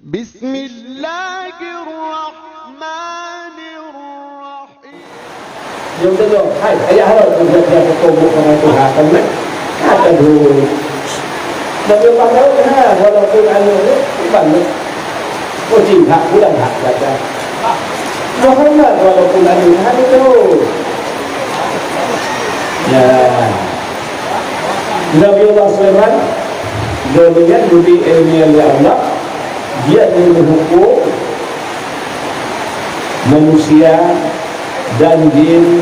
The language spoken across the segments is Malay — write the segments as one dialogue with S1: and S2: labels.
S1: بسم الله الرحمن الرحيم.
S2: Yung tado, hai, ayah harap dia bertemu dengan Tuhan kan? Kata dulu. Nabi Allah tahu walaupun anu itu banyak. Oh cinta bukan hak kata. Muhammad walaupun anu itu. Ya. Nabi Allah Sulaiman dengan budi ilmiah Allah dia menghukum manusia dan jin,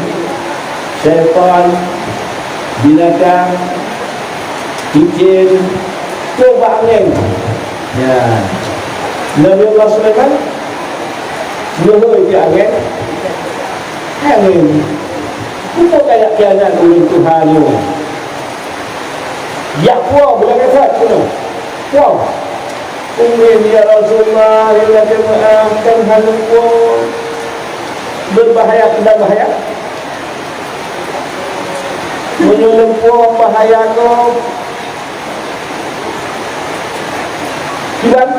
S2: syaitan, binatang, cicin, coba angin. Ya, Nabi Allah Sulaiman menurut dia angin. Kita kayak kianat oleh Tuhan ni. Ya puas bila kata tu. Puas. Kemudian ya Rasulullah ya maafkan halaku berbahaya tidak bahaya menyelempur bahaya kau tidak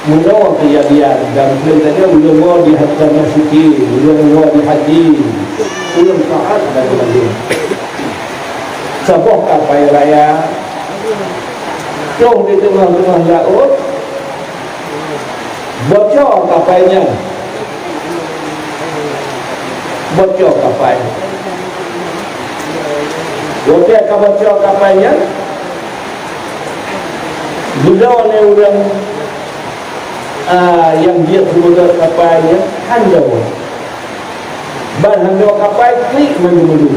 S2: menolak kejadian dan perintahnya ulama di hatta masuki ulama di haji ulama taat dan lain sebuah kapal raya jauh di tengah-tengah laut bocor kapalnya bocor kapal bocor kapalnya juga oleh orang yang dia bermula kapalnya handau ban handau kapal klik maju-maju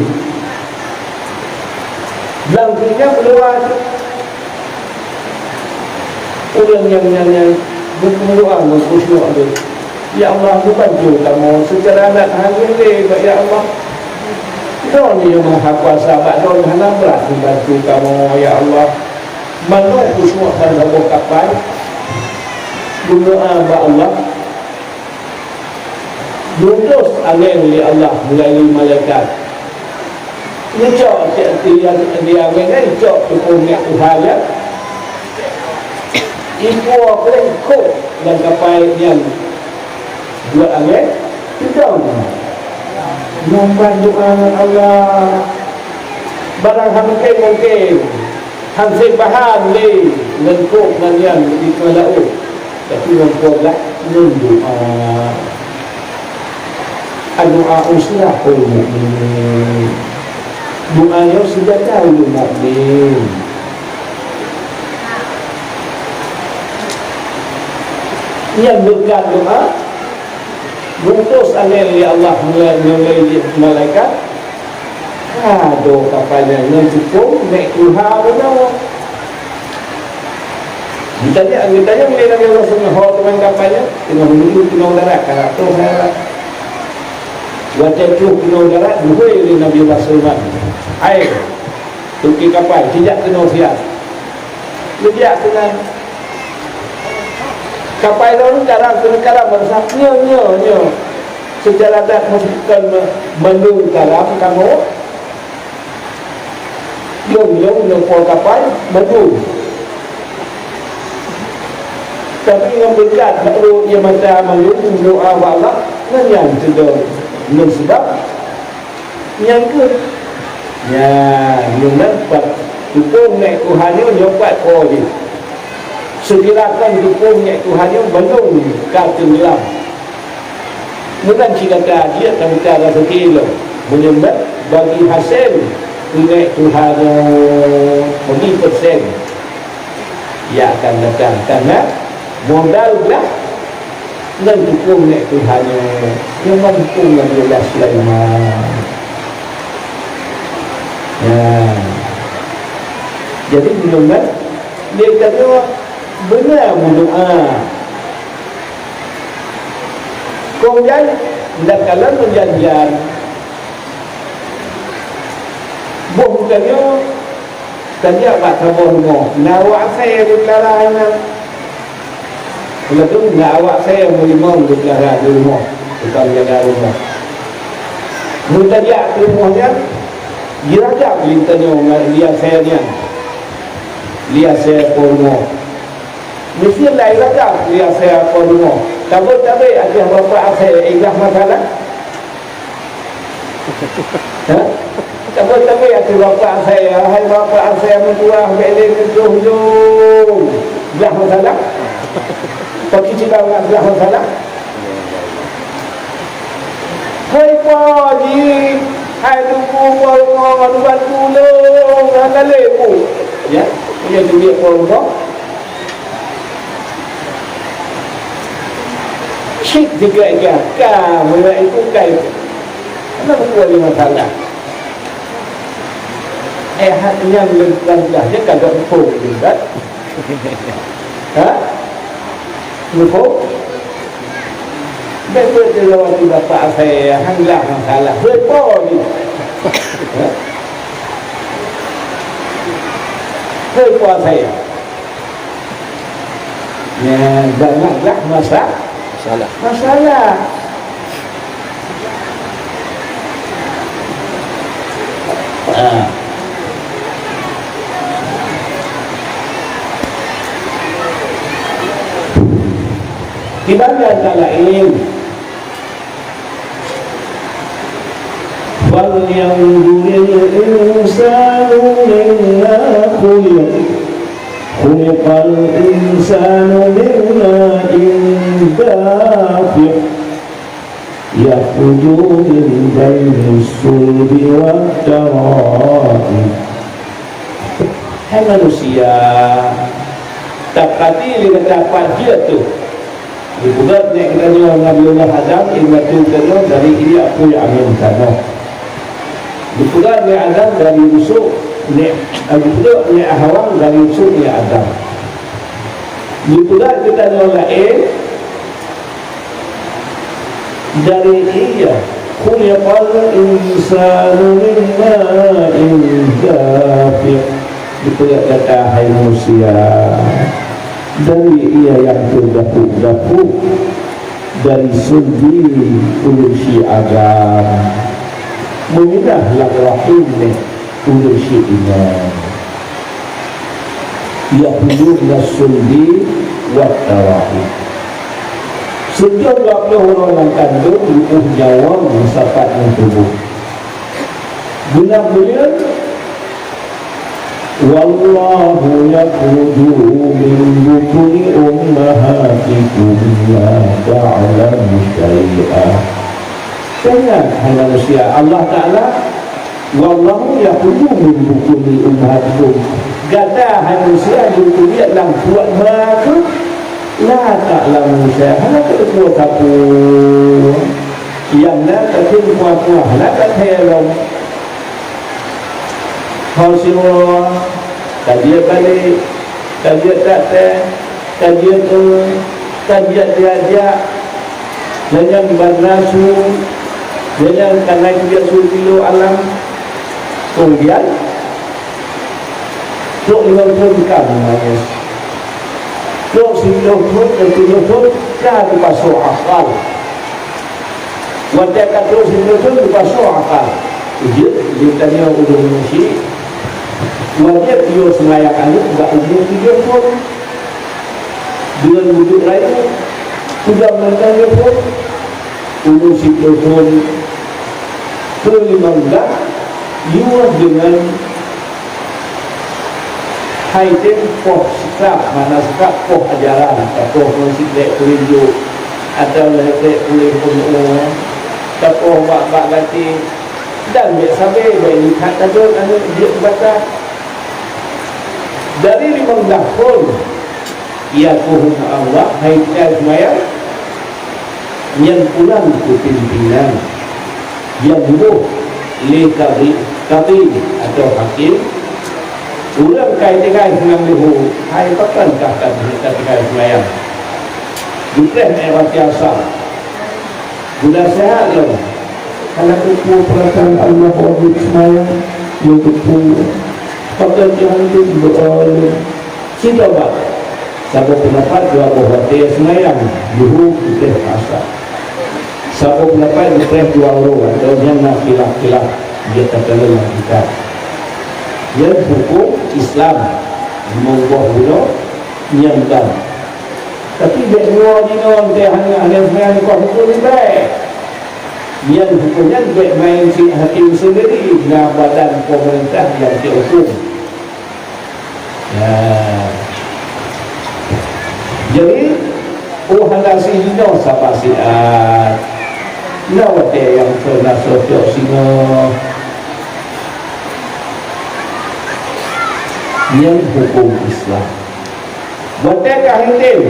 S2: belangkinya keluar orang yang berdoa berkhusyuk tu. Ya Allah, bantu kamu secara anak hamil ya Allah. Kau ni yang Maha Kuasa, Kau Maha berat membantu kamu ya Allah. Mana khusyuk dan rabuk kapal berdoa kepada Allah. Lulus angin oleh Allah melalui malaikat. Ini cok dia angin ni cok tukunya Tuhan ya. Ibu boleh ikut dan kapal yang buat angin tidak membantu Allah barang mungkin hansip bahan ni lengkuk dan yang di laut tapi membuatlah doa doa uslahul mu'min doanya sudah tahu mu'min yang berkat doa bungkus angin ya Allah melalui malaikat aduh kapalnya yang cukup naik Tuhan benar ditanya boleh Nabi Allah SAW teman kapalnya tengah menuju pinau darat kalau tu saya wajah tu pinau darat duhoi oleh Nabi Allah SAW air tuki kapal tidak kena siap dia kena kapal itu kadang bersama nyo secara adat masukkan mendung karam kamu yung pol kapal mendung tapi yang berkat baru ia mata mendung doa Allah dan yang sudah sebab yang ke ya yung nampak hukum naik Tuhan ni nyobat je sekirakan hukumnya Tuhan yang belum kata gelam bukan kata dia akan cara sekilo menyembah bagi hasil naik Tuhan bagi persen ia akan datang karena modal belah dan hukum naik Tuhan yang mampu Nabi Allah Sulaiman ya jadi menyembah dia kata benar berdoa kemudian dalam perjanjian bukannya tadi apa taboh nawak saya deklarasi kalau tu nawak saya melimau deklarasi di rumah bukan jaga rumah mudah dia ke rumahnya dirajak lintanya dia saya dia pun mesti lain raga dia saya apa rumah tabe ada bapa saya ingat masalah ha tabe ada bapa saya hai bapa saya mentua beli hujung belah masalah pergi cerita belah masalah hai pagi hai tuku orang buat tulung ada lebu ya dia duit orang cik juga kamu itu kayak kenapa boleh masalah hatinya lenggahnya kagak empuk juga empuk betul dia waktu bapak saya hanglah masalah betul ni betul saya ya banyaklah masalah di bagian lain فَلْيَنْظُرِ الْإِنسَانُ مِمَّا خُلِقَ الْإِنسَانُ مِنْ مَاءٍ دَافِقٍ يَخْرُجُ مِنْ بَيْنِ الصُّلْبِ وَالتَّرَائِبِ. Hai manusia, dapati dia dapat dia tu dibuat dia kena Nabi Allah Adam ilmu kena dari ini aku yang amin sana dibuat dia Adam dari musuh ni dibuat dia Hawa dari musuh dia Adam dibuat kita lain dari ia khuliqal insanu min ma'in dafiq dibuat kata hai manusia dari ia yang terdapu-dapu dari sulbi ulusi agam menginahlah rahimnya ulusi iman yahudullah sulbi wattawahid sejauh waktu orang yang kandung lukuh nyawa musafat tubuh guna-guna Wallahu yakhruju min butuni ummahatikum la ta'lamu syai'an. Ingat hai manusia, Allah Ta'ala wallahu yakhruju min butuni ummahatikum. Kata hai manusia di dalam buat maka la ta'lamu syai'an. Hana buat apa yang nak kata buat-buat hana kata Rasulullah kajian balik, kajian datang, kajian tu, kajian diajak, jangan berasu, jangan karena dia suruh alam. Kemudian, dok 50 kan, dok 90 dan 70 kan dipasuk akal. Wanita dok 90 dipasuk akal. Dia tanya udah musik. Wajib dia semayakan itu tidak ujung dia pun dengan wujud lain sudah menentang dia pun ujung si dia pun ke-15 dia dengan haitin poh sikap mana sikap poh ajaran poh musik dek kulinjuk atau dek kulinjuk poh bak-bak ganti dan biasa sampai bayi kata dia baca dari 15 pun ia Tuhan Allah haikal semaya yang pulang ke pimpinan yang dulu lekabi atau hakim ulang kait-kait dengan lehu hai pakan kakak kait semaya bukan era biasa sudah sehat loh kalau kupu perasaan Allah wajib semaya yang kupu pakai jangan itu beroleh sudah pak siapa pendapat dua bahwa dia semayang yuhu kita pasal siapa pendapat dia dua orang atau yang nak kilah dia terkenal kita yang hukum Islam membuat budak yang dan Tapi dia dua orang dia hanya sebenarnya kau hukum ni baik. Yang hukumnya baik main si hakim sendiri dengan badan pemerintah yang dihukum. Ya. Jadi handasi hino sabasiat. Nawate yang pernah sosial sino yang hukum Islam. Wate kahitim.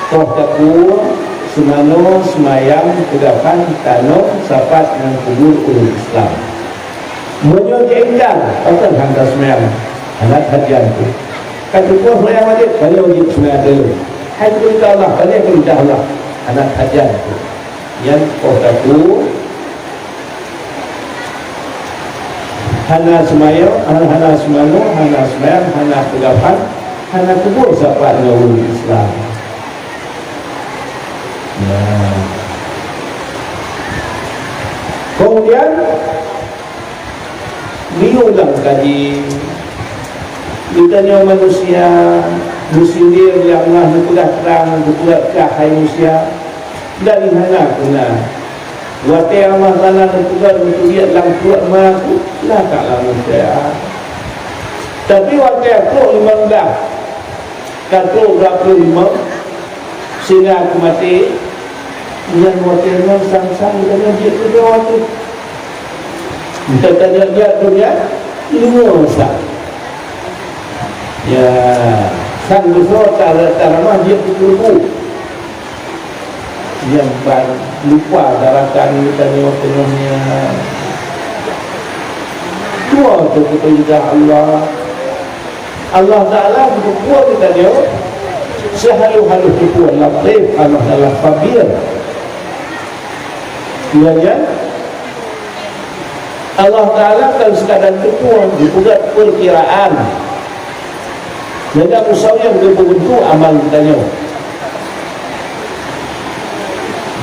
S2: Toh taku semano semayang kedapan tanok sapat dan kubur ulul Islam. Menyojengkan pasal hangga semayang anak hadian tu. Kata puas semayang wajib kalau wajib semayang dulu. Hai perintah Allah, kalau perintah Allah anak hadian tu. Yang toh taku hana semayang, hana semano, hana semayang, hana kedapan, hana kubur sapat dan ulul Islam. Ya. Kemudian diulang kaji ditanya manusia bersindir yang Allah berkulah terang berkulah kahai manusia dari mana kena wate Allah Ta'ala berkulah untuk dia dalam kuat mahu lah taklah manusia tapi wate aku 15 kata berapa 5 sehingga aku mati yang wakilnya sang-sang dengan dia tu waktu kita tanya dia dunia 5 sang ya sang besar tak-tak dia berkumpul yang lupa darahkan tanya wakilnya dua tu kita juga Allah Ta'ala berkumpul kita dia sehalu-halu itu latif Allah Khabir. Kemudian Allah Ta'ala kalau sekadar kepuan dibuat perkiraan dan musawiyah berbentuk amal kitanya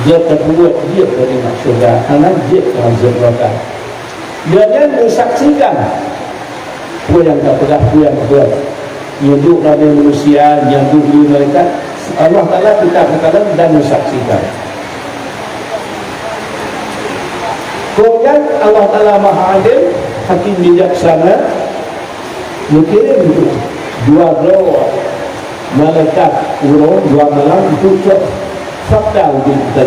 S2: dia terbuat dia dari maksudnya anak dia dalam zerrata dan mensaksikan apa yang tak pernah apa yang buat hidup dari manusia yang dulu mereka Allah Ta'ala kita katakan dan mensaksikan. Kemudian Allah Ta'ala Maha Adil Hakim bijaksana mengirim dua roh malaikat urung dua malam untuk fakta untuk kita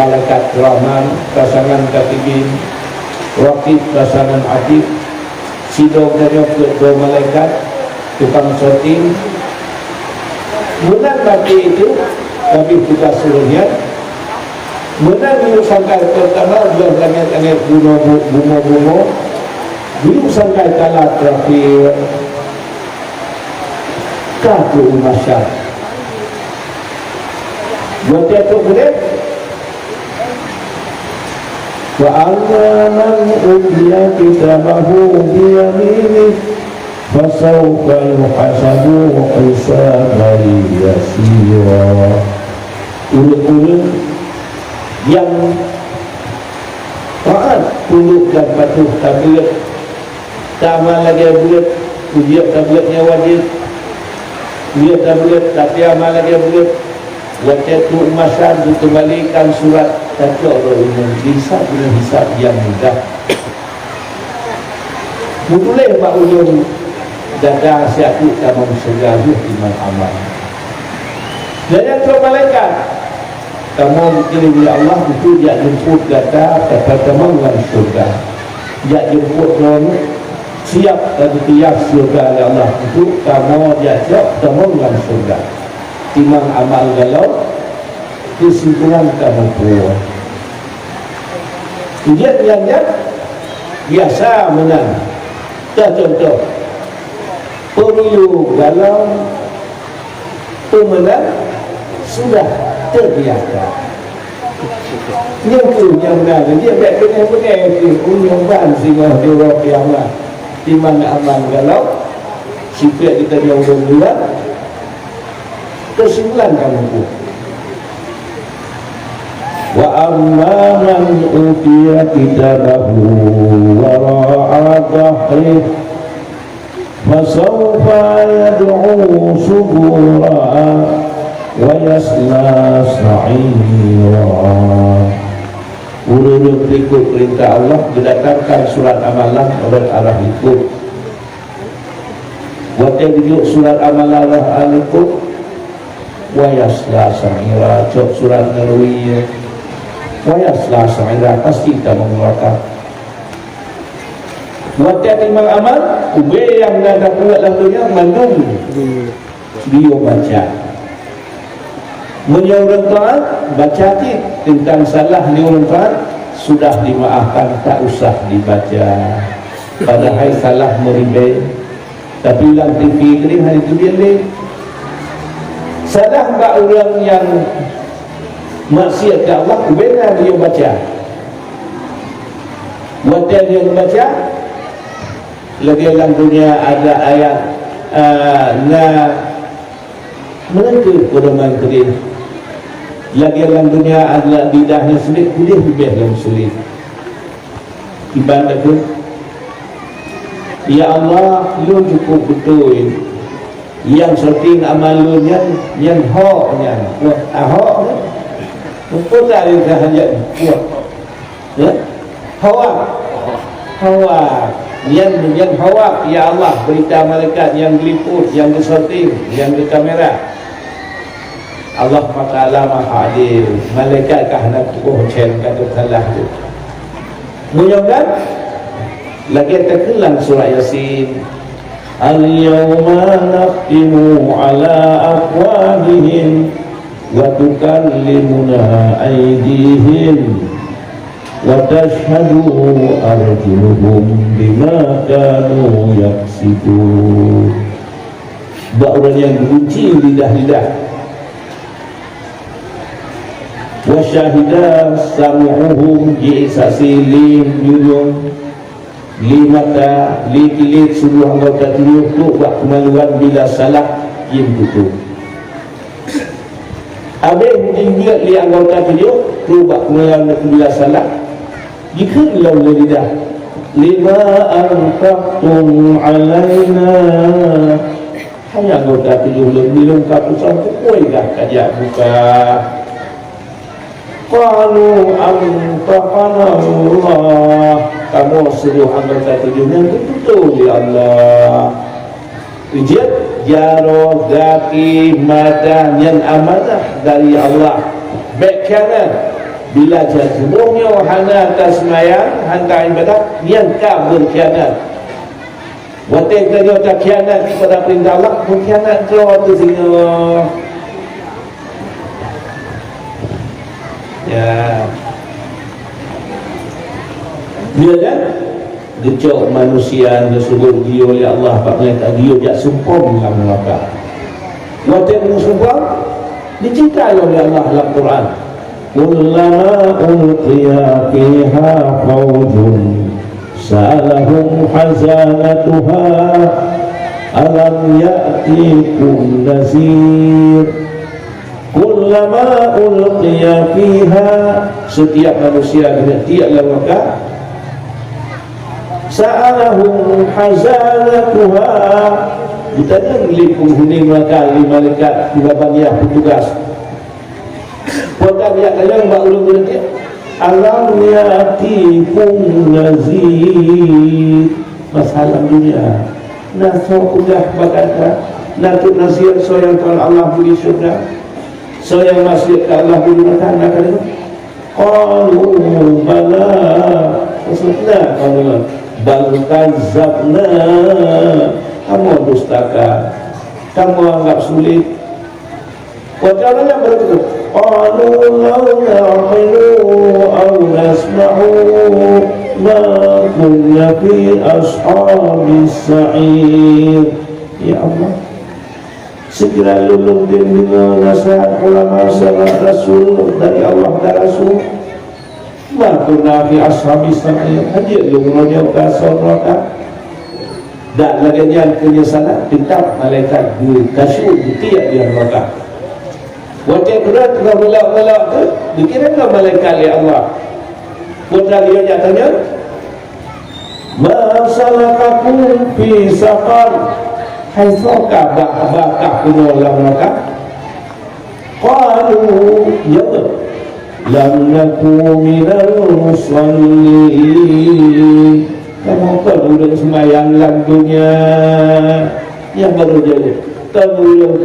S2: malaikat Rahman pasangan Katibin Wakil pasangan Atib sidang dari dua malaikat tukang sorting menang bagi itu kami tugas seluruhnya menang biru sangkai pertama dua langit-langit bunga-bunga biru sangkai kalah terakhir katu masyarakat buat itu boleh وَأَمَّا مَنْ أُوتِيَ كِتَابَهُ بِيَمِينِهِ فَسَوْفَ يُحَاسَبُ حِسَابًا يَسِيرًا. Ulul yang taat tunduk dan patuh tabligh tak amal lagi bulat ujian tablighnya wajib dia tabligh tapi amal lagi bulat wajib tu masyarakat dikembalikan surat tapi Allah bisa dengan hisab yang mudah boleh Pak Ujung dada siatu kamu segaruh iman amal dan yang ke malaikat kamu mungkin ya Allah itu dia jemput dada kata kamu dengan surga dia jemput kamu siap dan tiap surga ya Allah itu kamu dia siap kamu dengan surga timang amal galau kesimpulan kamu buat ujian yang biasa menang contoh pemilu galau pemenang sudah terbiasa yang tu yang benar dia baik benar-benar unyumban sehingga dia kiamat di mana amal galau sifat kita yang bulan kesimpulan kamu buat wa amma man utiya kitabahu wara'a dhahrih fasawfa yad'u subura wa yasla sa'ira. Urut ikut perintah Allah, berdatangkan surat amalan orang arah ikut. Waktu dijuk surat amalan arah ikut, wa yasla sa'ira, cok surat ngerui wa yasla sa'ira, pasti kita mengeluarkan. Waktu timbang amal, ube yang nak buat lalunya mandung dia baca. Menyuruh taat, baca tentang salah ni orang taat sudah dimaafkan, tak usah dibaca. Padahal salah meribet, tapi ulang TV ni hari itu dia ni salah bak orang yang maksiat ke Allah, benar dia baca. Waktu dia baca, lagi dalam dunia ada ayat menentu kodoman kedih. Lagi dalam dunia adalah bidahnya sulit, kudih lebih dalam sulit. Ibadah tu, ya Allah, lu cukup betul. Yang seting amal lu yang hoknya, hok ni, betul tak ada hajat kuat. Ya, hawa, yang hawa, ya Allah, berita malaikat yang diliput, yang disorting, yang di kamera. Allah Ta'ala maha adil, malaikat kah nak kuhcen kata salah tu. Mudah-mudahan lagi terkelang surah Yasin. Al-yawma nakhtimu ala afwahihim wa tukallimuna aydihim wa tashhadu arjuluhum bima kanu yaksibun. Orang yang dikunci lidah-lidah, wa syahida sam'uhum, saksi li nyuyung, li mata, li kilit, seluruh anggota tubuh tu buat kemaluan bila salah yin tutup. Habis juga li anggota tubuh tu buat kemaluan bila salah jika lalu lidah lima anfaqtum alaina, hanya anggota tubuh belum kapusan tu kuih dah kajak buka. Qalu anfaqana Allah, kamu seluruh anggota tujuhnya betul ya Allah. Ujian jaro zaki madah yang amanah dari Allah. Baik kanan bila jatuhnya wahana atas semayang hantar ibadah yang kau berkhianat. Waktu kita tak khianat kepada perintah Allah, berkhianat keluar tu sini. Ya, dia kan dicok manusia yang disebut dia oleh Allah, paknya dia jak sumpah dalam neraka. Waktu yang sumpah dicintai oleh Allah dalam Quran. Kullama ulqiya fiha fawjun sa'alahum hazanatuha alam ya'tikum nazir. Kullama ulqiya fiha, setiap manusia tiap neraka, sa'alahum hazanatuha, ditanya oleh penghuni neraka, oleh malaikat tiba-tiba petugas. Puan dia kaya mbak ulung berhenti, alam ya'tikum nazir. Masalah dunia nasok udah berkata natuk nazir soal Tuhan Allah beri syurga, so yang masih ke Allah gunakan akan itu. Qalu bala, maksudnya kalau bal kadzabna, kamu dustakan, kamu anggap sulit. Wajarnya berkata, qalu law na'qilu aw nasma'u ma kunna fi ashabis sa'ir. Ya Allah, segera lulung dengan nasihat ulama sahabat Rasul dari Allah dan Rasul. Maka Nabi Ashabi Sa'ir hadir lumanya kasar raka. Tak lagi yang penyesalan tetap malaikat dikasyur tiap dia raka. Waktu berat dengan melak-melak tu dikira malaikat oleh Allah. Putra dia tanya, ma salakakum fi saqar, hai sokah bakah dalam neraka. Qalu ya lam naku minal musallin, kamu kan udah sembahyang dalam dunia yang baru jadi, kamu yang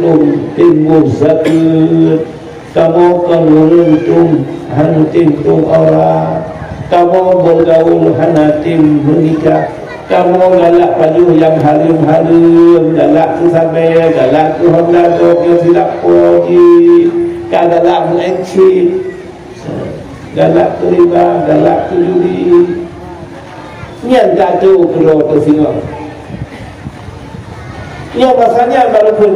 S2: timbul zakat, kamu kan untung hantim orang, kamu bergaul hanatim menikah, kamu galak baju yang harum-harum, galak tu sampai, galak tu hendak yang silap poji, galak mengenci, galak tu riba, galak tu judi, yang jatuh kedua tu singa. Yang bahasanya walaupun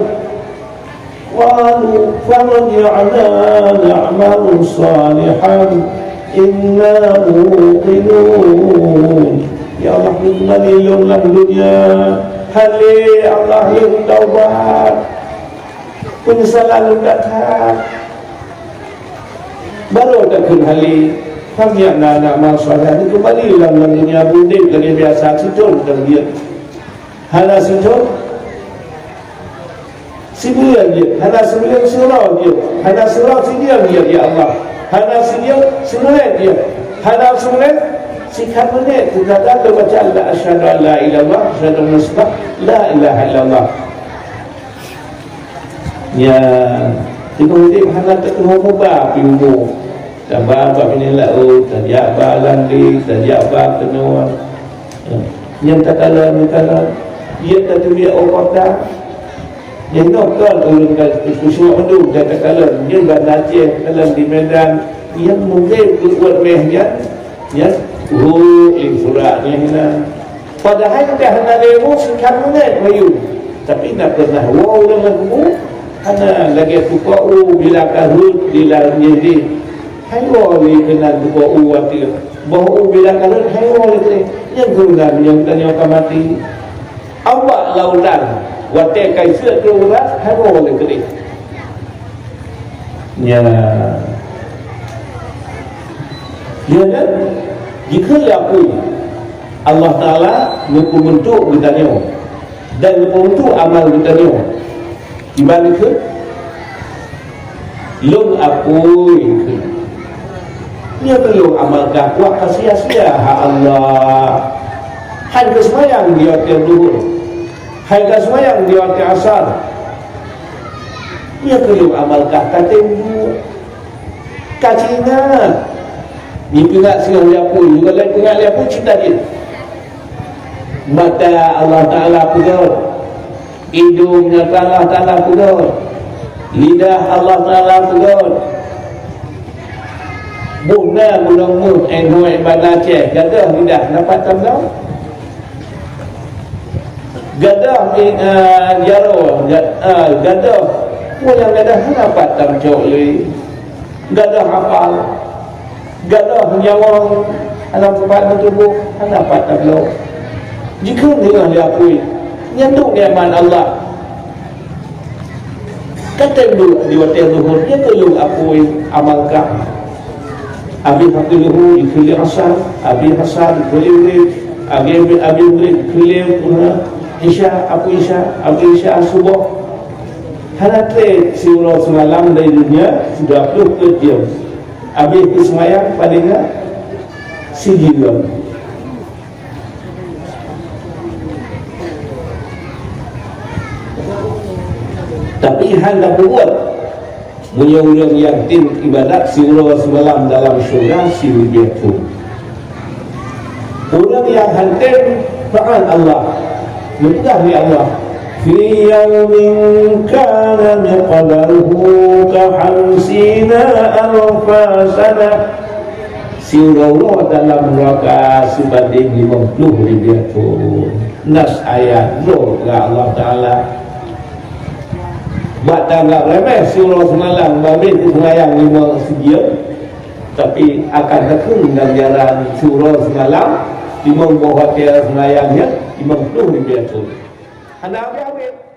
S2: qalu faman ya'la na'mal salihan inna muqinun. Ya Allah, mengalilun dalam dunia, hali Allah yang taubat, penyesalan yang datang, baru takkan hali kami anak-anak masalah ini kembali dalam dunia bundik lagi biasa sujud dan dia hana sujud sembilan dia, hana sembilan surah dia, hana surah sembilan dia, ya Allah, hana sembilan dia, hana sembilan sekian menit kita dah baca la asyhadu an la ilaha illallah asyhadu anna muhammadan la ilaha illallah. Ya, kita mesti hana ketemu mubah pintu. Tambah apa ini laut, tajak balandi, tajak apa kenuan. Yang tak kalah, ia tak tulis orang dah. Yang nokal orang semua itu tak kalah. Dia bandar Aceh kalah di Medan. Yang mungkin buat mehnya, ya, suratnya hina. Padahal dah hana lemu sekian menit bayu. Tapi nak pernah wow dengan kamu, hana lagi tukau bila kahut bila jadi. Hai wali kena dua uati, bahu bila kahut hai wali kena. Yang kemudian yang tanya mati. Awak lautan, watai kaisir kemudian hai wali kena. Ya, kan? Jika laku Allah Ta'ala lupa bentuk bertanya dan lupa bentuk amal bertanya dibalik ke lung apui ke dia belum amalkan kuat sia-sia Allah. Hai kesemayang dia terduhur, hai kesemayang dia terasar, dia belum amalkan katimbu kacina. Ni ingat siang dia pun juga lain ingat dia pun cinta dia. Mata Allah Ta'ala pudar, hidungnya Allah Ta'ala pudar, lidah Allah Ta'ala pudar, buhna mulut enoi bandar Aceh gadah lidah dapat tambah, gadah jaro gadah pun yang gadah dapat tambah le, gadah hafal, gadah nyawang alam tempat tubuh dapat tambah. Jika dia diakui nyanduk nikmat Allah, kata dulu di waktu zuhur dia perlu akui amalkan. Abi Abdullah dikili asal, Abi Hasan dikili Abi dikili Isya, Abu Isya, Abu Isya subuh. Harate siulah semalam dari dunia sudah perlu kerja. Abi semayang palingnya sijiran. Tapi hendak buat punya orang yang tim ibadat siulah semalam dalam syurga siul biatu. Orang yang hantim fa'al Allah, mudah ni Allah. Fi yawmin kana miqdaruhu kahamsina alfa sana. Siulah dalam neraka sebanding 50 biatu. Nas ayat doa Allah Ta'ala. Buat tanggap remeh surah semalam babit semayang 5 segian, tapi akan tekun ganjaran surah semalam 5 hotel semayangnya 50 ribu. Anak-anak